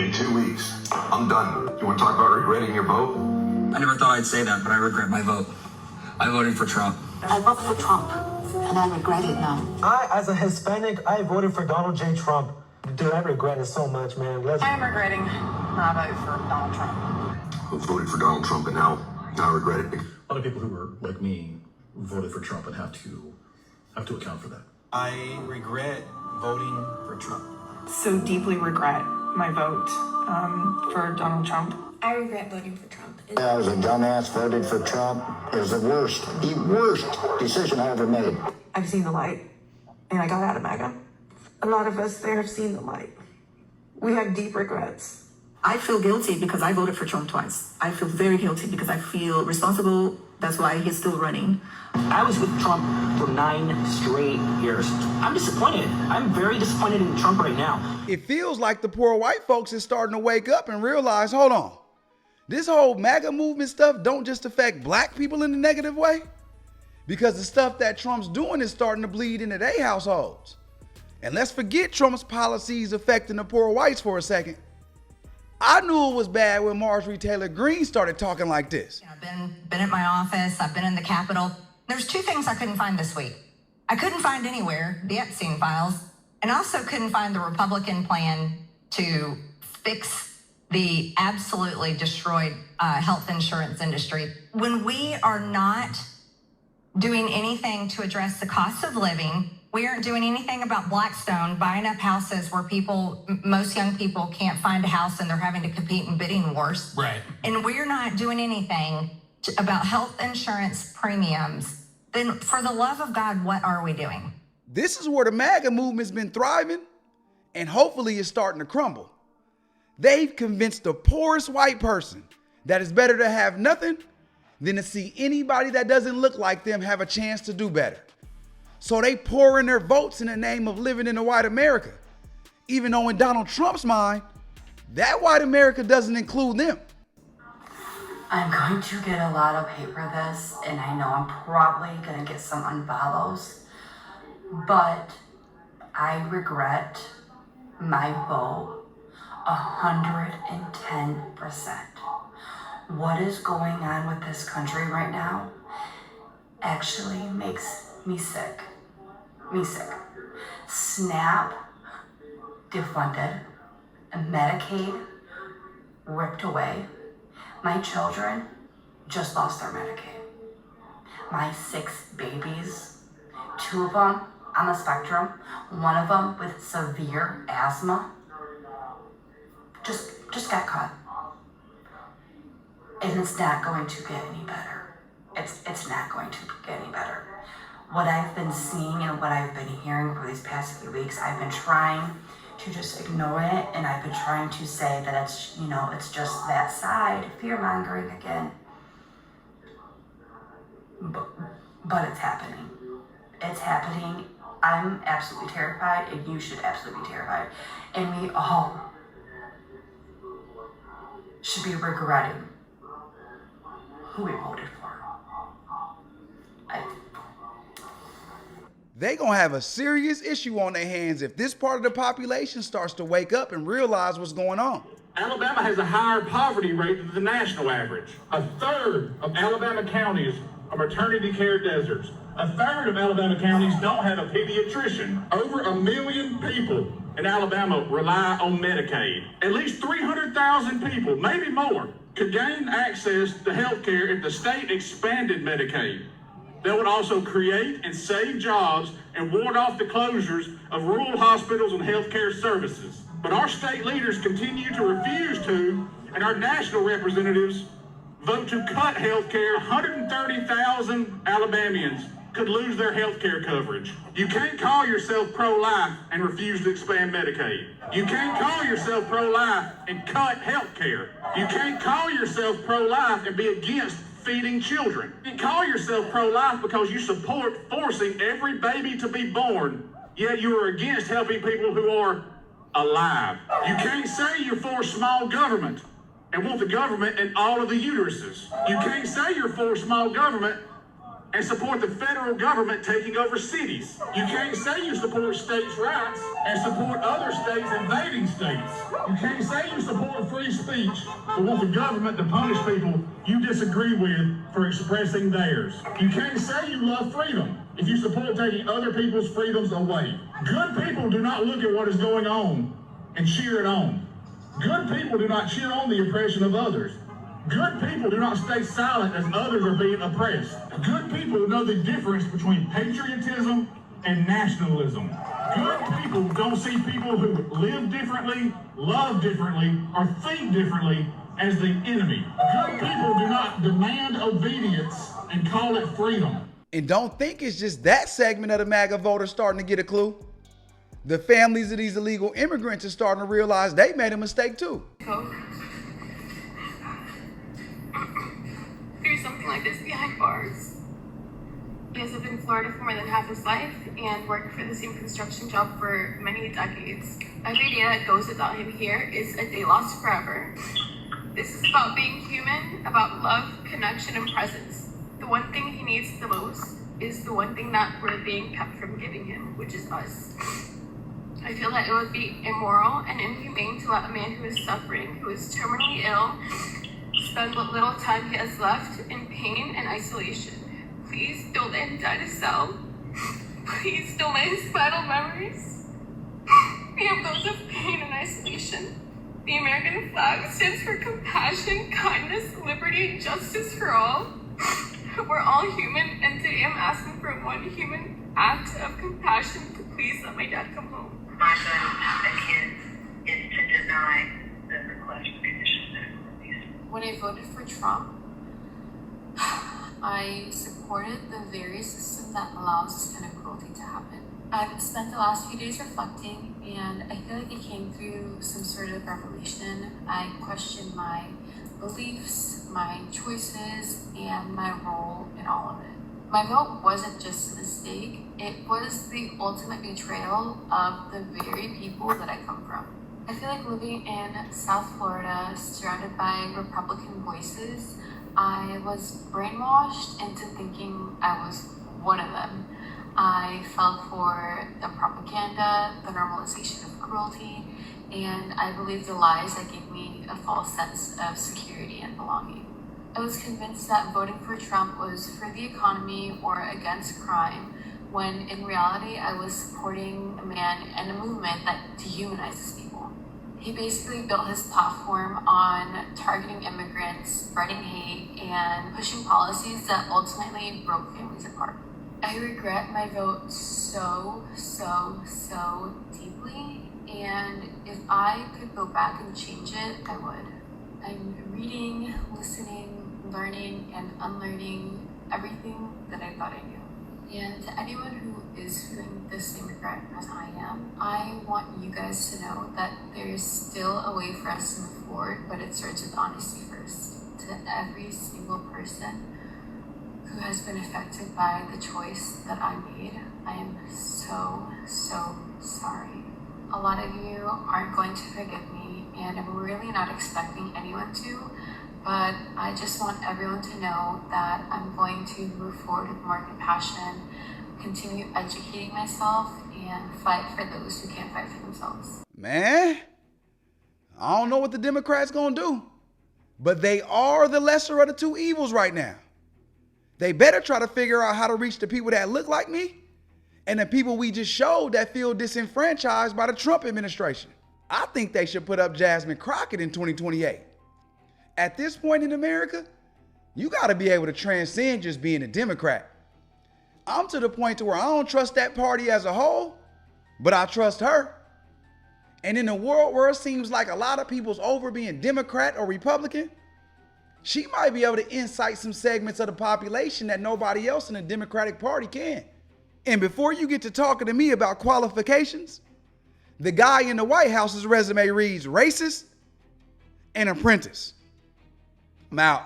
in 2 weeks. I'm done. You want to talk about regretting your vote? I never thought I'd say that, but I regret my vote. I voted for Trump. I voted for Trump, and I regret it now. As a Hispanic, I voted for Donald J. Trump. Dude, I regret it so much, man. I'm regretting not voting for Donald Trump. I voted for Donald Trump, and now I regret it. A lot of people who were like me voted for Trump and have to account for that. I regret voting for Trump. So deeply regret my vote for Donald Trump. I regret voting for Trump. I was a dumbass, voted for Trump. It was the worst decision I ever made. I've seen the light, and I got out of MAGA. A lot of us there have seen the light. We have deep regrets. I feel guilty because I voted for Trump twice. I feel very guilty because I feel responsible. That's why he's still running. I was with Trump for 9 straight years. I'm disappointed. I'm very disappointed in Trump right now. It feels like the poor white folks is starting to wake up and realize, hold on, this whole MAGA movement stuff don't just affect black people in a negative way, because the stuff that Trump's doing is starting to bleed into their households. And let's forget Trump's policies affecting the poor whites for a second. I knew it was bad when Marjorie Taylor Greene started talking like this. I've been at my office, I've been in the Capitol. There's 2 things I couldn't find this week. I couldn't find anywhere the Epstein files, and also couldn't find the Republican plan to fix the absolutely destroyed health insurance industry. When we are not doing anything to address the cost of living, we aren't doing anything about Blackstone buying up houses where most young people can't find a house and they're having to compete in bidding wars. Right. And we're not doing anything about health insurance premiums. Then for the love of God, what are we doing? This is where the MAGA movement's been thriving, and hopefully it's starting to crumble. They've convinced the poorest white person that it's better to have nothing than to see anybody that doesn't look like them have a chance to do better. So they pour in their votes in the name of living in a white America, even though in Donald Trump's mind, that white America doesn't include them. I'm going to get a lot of hate for this, and I know I'm probably going to get some unfollows, but I regret my vote 110%. What is going on with this country right now actually makes me sick. SNAP defunded, Medicaid ripped away. My children just lost their Medicaid. My 6 babies, 2 of them on the spectrum, 1 of them with severe asthma, just got caught. And it's not going to get any better. It's not going to get any better. What I've been seeing and what I've been hearing for these past few weeks, I've been trying to just ignore it, and I've been trying to say that it's just that side, fear-mongering again. But it's happening. It's happening. I'm absolutely terrified, and you should absolutely be terrified. And we all should be regretting who we voted for. They gonna have a serious issue on their hands if this part of the population starts to wake up and realize what's going on. Alabama has a higher poverty rate than the national average. 1/3 of Alabama counties are maternity care deserts. 1/3 of Alabama counties don't have a pediatrician. Over 1 million people in Alabama rely on Medicaid. At least 300,000 people, maybe more, could gain access to health care if the state expanded Medicaid. That would also create and save jobs and ward off the closures of rural hospitals and healthcare services. But our state leaders continue to refuse to, and our national representatives vote to cut health care. 130,000 Alabamians could lose their health care coverage. You can't call yourself pro-life and refuse to expand Medicaid. You can't call yourself pro-life and cut health care. You can't call yourself pro-life and be against feeding children. You can call yourself pro-life because you support forcing every baby to be born, yet you are against helping people who are alive. You can't say you're for small government and want the government in all of the uteruses. You can't say you're for small government and support the federal government taking over cities. You can't say you support states' rights and support other states invading states. You can't say you support free speech but want the government to punish people you disagree with for expressing theirs. You can't say you love freedom if you support taking other people's freedoms away. Good people do not look at what is going on and cheer it on. Good people do not cheer on the oppression of others. Good people do not stay silent as others are being oppressed. Good people know the difference between patriotism and nationalism. Good people don't see people who live differently, love differently, or think differently as the enemy. Good people do not demand obedience and call it freedom. And don't think it's just that segment of the MAGA voters starting to get a clue. The families of these illegal immigrants are starting to realize they made a mistake too. Through something like this behind bars. He has lived in Florida for more than half his life and worked for the same construction job for many decades. Every day that goes without him here is a day lost forever. This is about being human, about love, connection, and presence. The one thing he needs the most is the one thing that we're being kept from giving him, which is us. I feel that it would be immoral and inhumane to let a man who is suffering, who is terminally ill, spend what little time he has left in pain and isolation. Please don't let him die to self. Please don't let his final memories be of those of pain and isolation. The American flag stands for compassion, kindness, liberty, and justice for all. We're all human, and today I'm asking for one human act of compassion to please let my dad come home. My goal as a kid is to deny the request for conditional medical release. When I voted for Trump, I supported the very system that allows this kind of cruelty to happen. I've spent the last few days reflecting, and I feel like I came through some sort of revelation. I questioned my beliefs, my choices, and my role in all of it. My vote wasn't just a mistake, it was the ultimate betrayal of the very people that I come from. I feel like living in South Florida, surrounded by Republican voices, I was brainwashed into thinking I was one of them. I fell for the propaganda, the normalization of cruelty, and I believed the lies that gave me a false sense of security and belonging. I was convinced that voting for Trump was for the economy or against crime, when in reality I was supporting a man and a movement that dehumanizes people. He basically built his platform on targeting immigrants, spreading hate, and pushing policies that ultimately broke families apart. I regret my vote so deeply, and if I could go back and change it, I would. I'm reading, listening, learning, and unlearning everything that I thought I knew. And to anyone who is feeling the same regret as I am, I want you guys to know that there is still a way for us to move forward, but it starts with honesty first. To every single person who has been affected by the choice that I made, I am so sorry. A lot of you aren't going to forgive me, and I'm really not expecting anyone to, but I just want everyone to know that I'm going to move forward with more compassion, continue educating myself, and fight for those who can't fight for themselves. Man, I don't know what the Democrats gonna do, but they are the lesser of the two evils right now. They better try to figure out how to reach the people that look like me and the people we just showed that feel disenfranchised by the Trump administration. I think they should put up Jasmine Crockett in 2028. At this point in America, you gotta be able to transcend just being a Democrat. I'm to the point to where I don't trust that party as a whole, but I trust her. And in a world where it seems like a lot of people's over being Democrat or Republican, she might be able to incite some segments of the population that nobody else in the Democratic Party can. And before you get to talking to me about qualifications, the guy in the White House's resume reads racist and apprentice. I'm out.